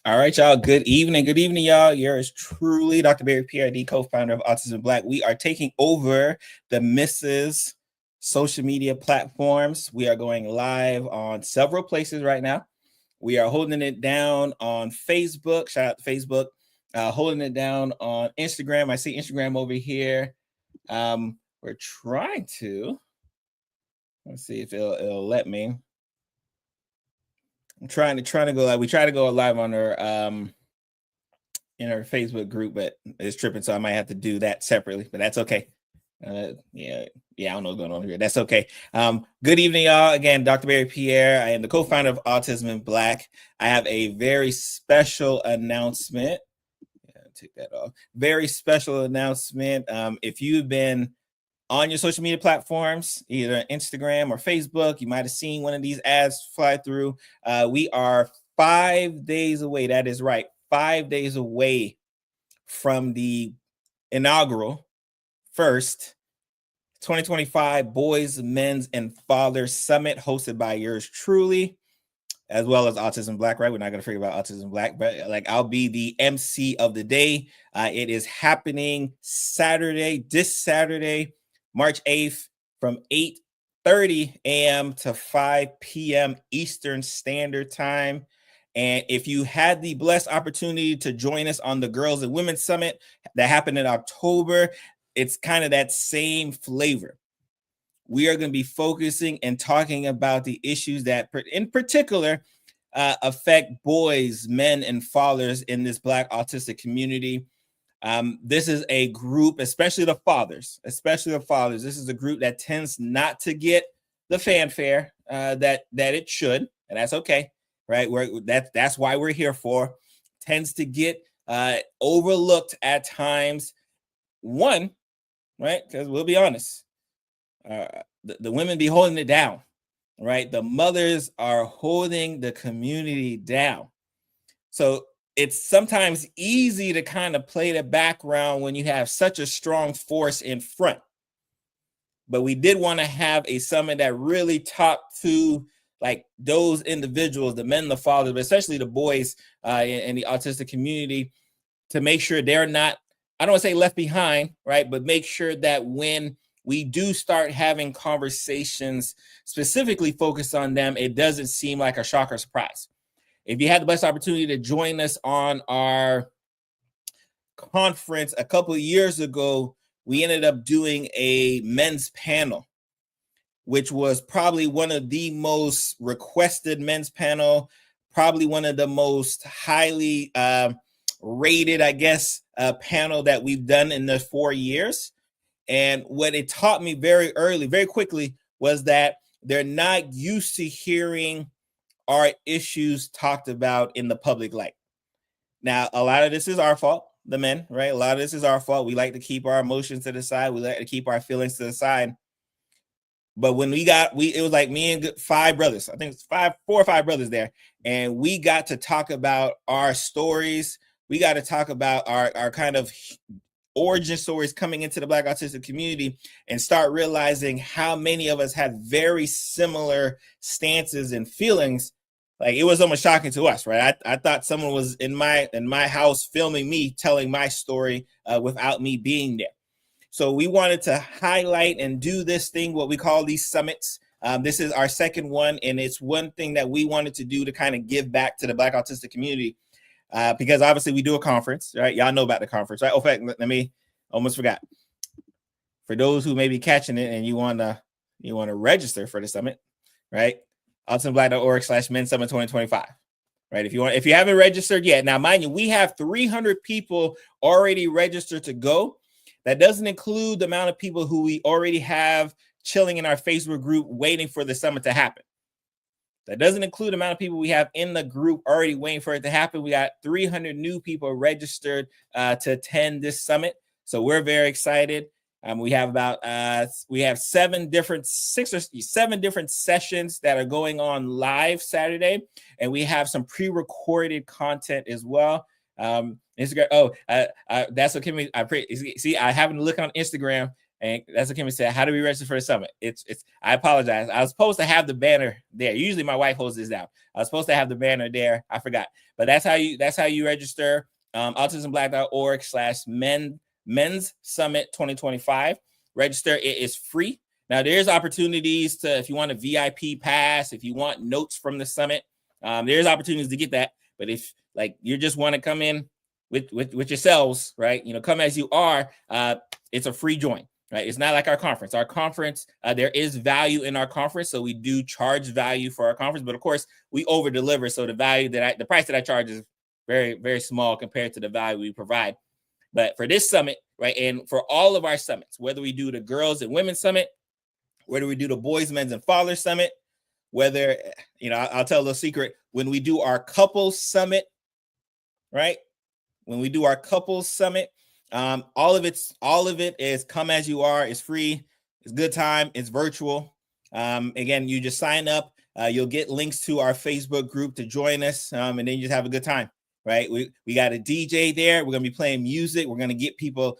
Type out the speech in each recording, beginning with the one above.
All right, y'all. Good evening. Good evening, y'all. Yours truly, Dr. Barry PRD, co-founder of Autism Black. We are taking over the Mrs. social media platforms. We are going live on several places right now. We are holding it down on Facebook. Shout out to Facebook. Holding it down on Instagram. I see Instagram over here. We're trying to. Let's see if it'll let me. I'm trying to go live. We try to go live on our in our Facebook group, but it's tripping, so I might have to do that separately. But that's okay. Yeah, I don't know what's going on here. That's okay. Good evening, y'all. Again, Dr. Barry Pierre. I am the co-founder of Autism Black. I have a very special announcement. Take that off. Very special announcement. If you've been on your social media platforms, either Instagram or Facebook, you might have seen one of these ads fly through. We are 5 days away. That is right. 5 days away from the inaugural first 2025 Boys, Men's, and Fathers Summit hosted by yours truly, as well as Autism Black, right? We're not going to forget about Autism Black, but I'll be the MC of the day. It is happening this Saturday, March 8th from 8:30 a.m. to 5 p.m. Eastern Standard Time. And if you had the blessed opportunity to join us on the Girls and Women's Summit that happened in October, it's kind of that same flavor. We are going to be focusing and talking about the issues that in particular affect boys, men, and fathers in this Black autistic community. This is a group, especially the fathers. This is a group that tends not to get the fanfare that it should, and that's okay, right? That's why we're here for. Tends to get overlooked at times. One, right? Because we'll be honest, the women be holding it down, right? The mothers are holding the community down. So it's sometimes easy to kind of play the background when you have such a strong force in front. But we did want to have a summit that really talked to like those individuals, the men, the fathers, but especially the boys in the autistic community, to make sure they're not, I don't want to say left behind, right? But make sure that when we do start having conversations specifically focused on them, it doesn't seem like a shock or surprise. If you had the best opportunity to join us on our conference a couple of years ago, we ended up doing a men's panel, which was probably one of the most requested men's panel, probably one of the most highly rated, I guess, panel that we've done in the 4 years. And what it taught me very early, very quickly, was that they're not used to hearing our issues talked about in the public light. Now, a lot of this is our fault, the men, right? A lot of this is our fault. We like to keep our emotions to the side. We like to keep our feelings to the side. But when it was like me and 5 brothers. I think it's 4 or 5 brothers there. And we got to talk about our stories. We got to talk about our kind of origin stories coming into the Black autistic community, and start realizing how many of us had very similar stances and feelings. Like, it was almost shocking to us, right? I thought someone was in my house filming me telling my story without me being there. So we wanted to highlight and do this thing, what we call these summits. This is our second one, and it's one thing that we wanted to do to kind of give back to the Black autistic community. Because obviously we do a conference, right? Y'all know about the conference, right? Oh, in fact, let me, almost forgot. For those who may be catching it and you want to register for the summit, right? autismblack.org/men's summit 2025, right? If you haven't registered yet, now mind you, we have 300 people already registered to go. That doesn't include the amount of people who we already have chilling in our Facebook group waiting for the summit to happen. That doesn't include the amount of people we have in the group already waiting for it to happen. We got 300 new people registered to attend this summit. So we're very excited. We have about 7 different sessions that are going on live Saturday, and we have some pre-recorded content as well. Instagram. That's what Kimmy. See, I happened to look on Instagram, And that's what Kimmy said. How do we register for the summit? It's I apologize. I was supposed to have the banner there. Usually my wife holds this down. I was supposed to have the banner there. I forgot. But that's how you register. autismblack.org/men's summit 2025. Register. It is free. Now there's opportunities to, if you want a VIP pass, if you want notes from the summit, there's opportunities to get that. But if like you just want to come in with yourselves, right? Come as you are. It's a free join, right? It's not like our conference. Our conference, there is value in our conference, so we do charge value for our conference. But of course, we over deliver. So the price that I charge is very, very small compared to the value we provide. But for this summit, right, and for all of our summits, whether we do the girls and women's summit, whether we do the boys, men's, and fathers summit, whether, I'll tell a little secret, when we do our couples summit, right? When we do our couples summit, all of it is come as you are. It's free. It's good time. It's virtual. Again, you just sign up. You'll get links to our Facebook group to join us, and then you just have a good time, right? We got a DJ there. We're gonna be playing music. We're gonna get people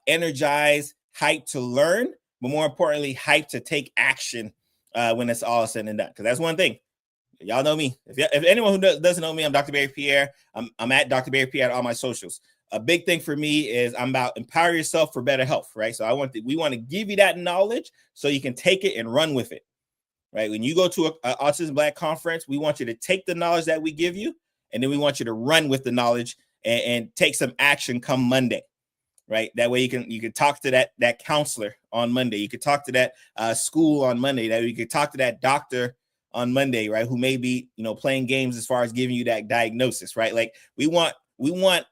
energized, hyped to learn, but more importantly, hyped to take action when it's all said and done. Because that's one thing. Y'all know me. If anyone who doesn't know me, I'm Dr. Barry Pierre. I'm at Dr. Barry Pierre at all my socials. A big thing for me is I'm about empower yourself for better health, right? So we want to give you that knowledge so you can take it and run with it, right? When you go to a Autism Black conference, we want you to take the knowledge that we give you, and then we want you to run with the knowledge and take some action come Monday, right? That way you can talk to that counselor on Monday. You could talk to that school on Monday. That you could talk to that doctor on Monday, right? Who may be, playing games as far as giving you that diagnosis, right? Like we want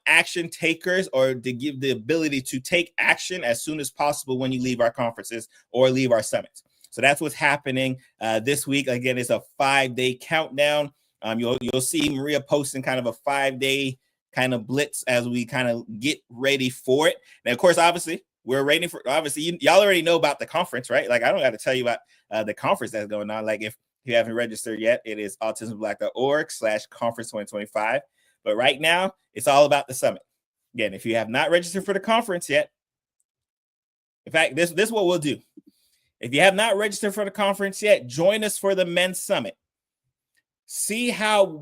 action takers, or to give the ability to take action as soon as possible when you leave our conferences or leave our summits. So that's what's happening this week. Again, it's a 5-day countdown. You'll see Maria posting kind of a 5-day kind of blitz as we kind of get ready for it. And of course, obviously, we're waiting for, y'all already know about the conference, right? Like I don't got to tell you about the conference that's going on. Like if you haven't registered yet, it is autismblack.org/conference 2025. But right now, it's all about the summit. Again, if you have not registered for the conference yet, in fact, this is what we'll do. If you have not registered for the conference yet, join us for the men's summit. See how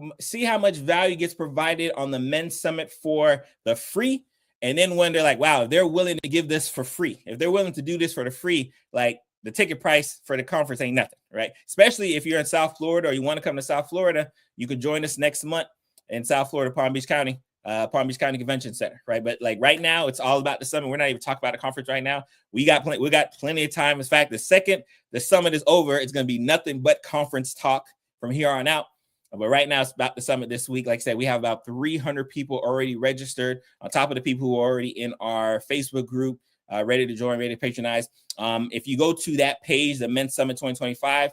much value gets provided on the men's summit for the free. And then when they're like, wow, if they're willing to give this for free, if they're willing to do this for the free, like the ticket price for the conference ain't nothing, right? Especially if you're in South Florida or you want to come to South Florida, you could join us next month in South Florida, Palm Beach County Convention Center, right? But like right now, it's all about the summit. We're not even talking about the conference right now. We got plenty of time. In fact, the second the summit is over, it's going to be nothing but conference talk from here on out. But right now, it's about the summit this week. Like I said, we have about 300 people already registered on top of the people who are already in our Facebook group, ready to join, ready to patronize. If you go to that page, the Men's Summit 2025,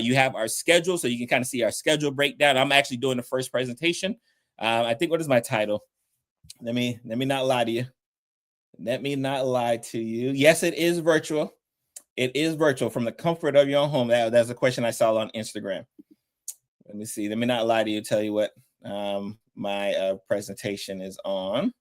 you have our schedule, so you can kind of see our schedule breakdown. I'm actually doing the first presentation. I think, what is my title? Let me not lie to you. Let me not lie to you. Yes, it is virtual. It is virtual from the comfort of your own home. That's a question I saw on Instagram. Let me see. Let me not lie to you. Tell you what my presentation is on.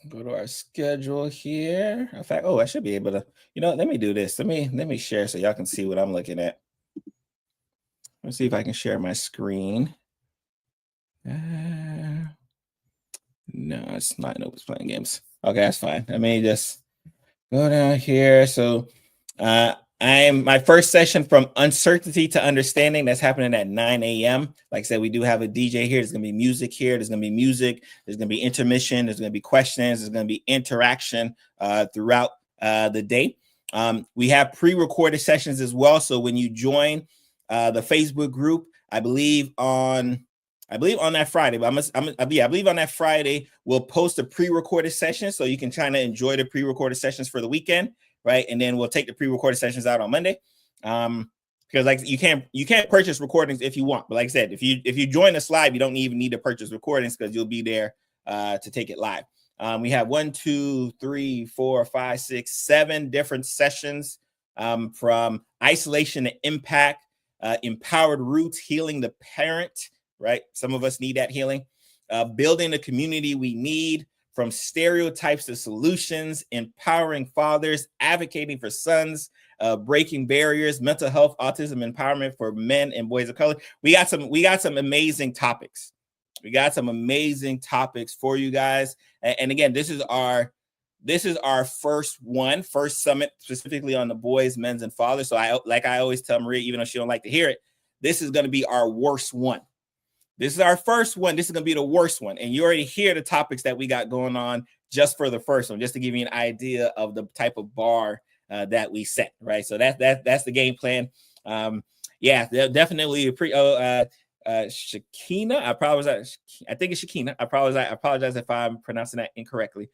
Go to our schedule here. In fact, I should be able to. Let me do this. Let me share so y'all can see what I'm looking at. Let's see if I can share my screen. No, it's not. Nope, it's playing games. Okay, that's fine. Let me just go down here. So I'm my first session from uncertainty to understanding. That's happening at 9 a.m. Like I said, we do have a DJ here. There's going to be music here. There's going to be music. There's going to be intermission. There's going to be questions. There's going to be interaction throughout the day. We have pre-recorded sessions as well. So when you join the Facebook group, I believe on that Friday, but I believe on that Friday, we'll post a pre-recorded session so you can kind of enjoy the pre-recorded sessions for the weekend, right? And then we'll take the pre-recorded sessions out on Monday. Because like you can't purchase recordings if you want. But like I said, if you join us live, you don't even need to purchase recordings because you'll be there to take it live. We have 1, 2, 3, 4, 5, 6, 7 different sessions from isolation to impact, empowered roots, healing the parent. Right. Some of us need that healing. building the community we need, from stereotypes to solutions, empowering fathers, advocating for sons, breaking barriers, mental health, autism, empowerment for men and boys of color. We got some amazing topics. We got some amazing topics for you guys. And again, this is our first summit specifically on the boys, men's, and fathers. So I always tell Maria, even though she don't like to hear it, this is going to be our worst one. This is our first one. This is going to be the worst one. And you already hear the topics that we got going on just for the first one, just to give you an idea of the type of bar that we set, right? So that's the game plan. Yeah, definitely. Shakina, I think it's Shakina. I apologize if I'm pronouncing that incorrectly.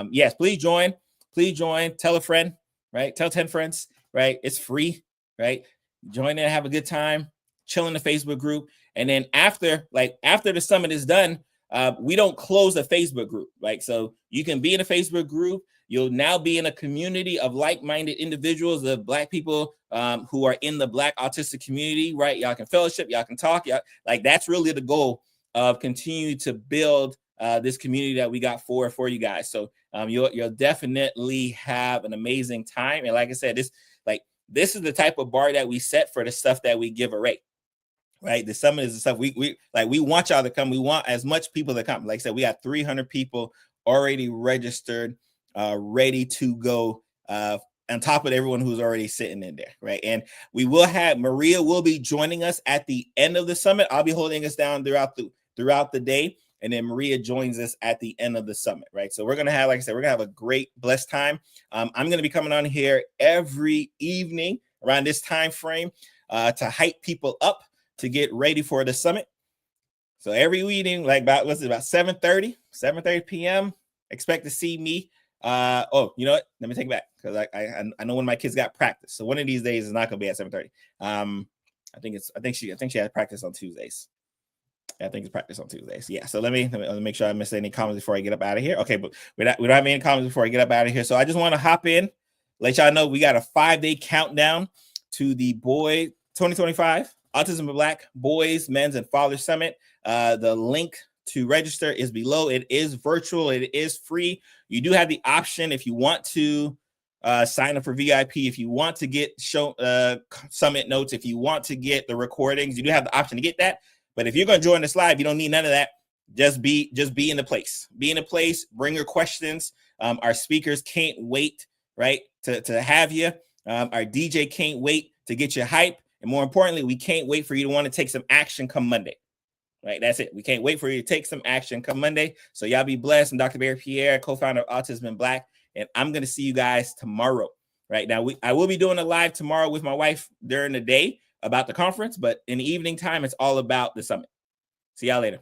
Yes, please join. Tell a friend, right? Tell 10 friends, right? It's free, right? Join in, have a good time, chill in the Facebook group. And then after the summit is done, we don't close the Facebook group, right? So you can be in a Facebook group. You'll now be in a community of like-minded individuals, of Black people who are in the Black autistic community, right? Y'all can fellowship, y'all can talk. That's really the goal of continuing to build this community that we got for you guys. So you'll definitely have an amazing time. And like I said, this is the type of bar that we set for the stuff that we give away. Right, the summit is the stuff we want y'all to come. We want as much people to come. Like I said, we got 300 people already registered, ready to go. On top of everyone who's already sitting in there, right? And Maria will be joining us at the end of the summit. I'll be holding us down throughout the day, and then Maria joins us at the end of the summit, right? So we're gonna have, like I said, we're gonna have a great, blessed time. I'm gonna be coming on here every evening around this time frame to hype people up to get ready for the summit. So every evening, about 7:30 p.m. Expect to see me. You know what? Let me take it back, because I know when my kids got practice. So one of these days is not gonna be at 7:30. I think she had practice on Tuesdays. I think it's practice on Tuesdays. Yeah. So let me make sure I miss any comments before I get up out of here. Okay, but we don't have any comments before I get up out of here. So I just want to hop in, let y'all know we got a 5-day countdown to the 2025 Autism and Black Boys, Men's, and Fathers Summit. The link to register is below. It is virtual. It is free. You do have the option, if you want to sign up for VIP, if you want to get summit notes, if you want to get the recordings, you do have the option to get that. But if you're going to join us live, you don't need none of that. Just be in the place. Be in the place. Bring your questions. Our speakers can't wait, right, to have you. Our DJ can't wait to get you hype. And more importantly, we can't wait for you to want to take some action come Monday. Right? That's it. We can't wait for you to take some action come Monday. So y'all be blessed. I'm Dr. Barry Pierre, co-founder of Autism and Black, and I'm going to see you guys tomorrow. Right now, I will be doing a live tomorrow with my wife during the day about the conference, but in the evening time, it's all about the summit. See y'all later.